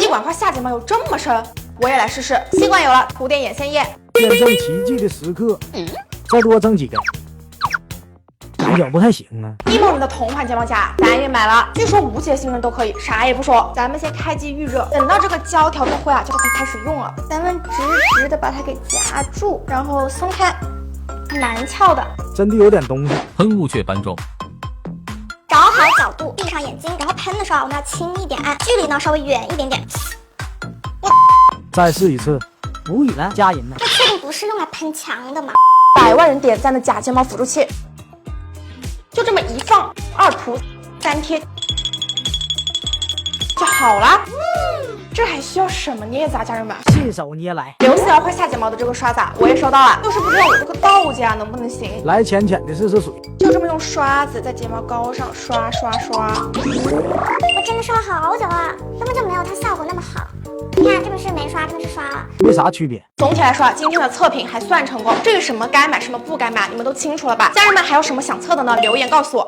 管花下睫毛有这么深？我也来试试。吸管有了，涂点眼线液。见证奇迹的时刻，再多挣几根。感觉不太行啊。一模人的同款睫毛夹，咱也买了。据说无节新人都可以，啥也不说。咱们先开机预热，等到这个胶调变灰啊，就可以开始用了。咱们直直的把它给夹住，然后松开，蛮翘的，真的有点东西。喷雾却搬重。找好角度，闭上眼睛，然后喷的时候我们要轻一点，距离呢稍微远一点点。再试一次。无语了，加人呢？这确定不是用来喷墙的吗？100万人点赞的假睫毛辅助器，就这么一放，2涂3贴就好了。这还需要什么镊子啊，家人们？信手捏来。刘思瑶画下睫毛的这个刷子我也收到了，就是不知道我这个道家能不能行。来浅浅的试试水，就这么用刷子在睫毛膏上刷刷刷。我真的刷了好久啊，根本就没有它效果那么好。你看，这个是没刷，这个是刷了，没啥区别。总体来说，今天的测评还算成功。至于什么该买，什么不该买，你们都清楚了吧？家人们还有什么想测的呢？留言告诉我。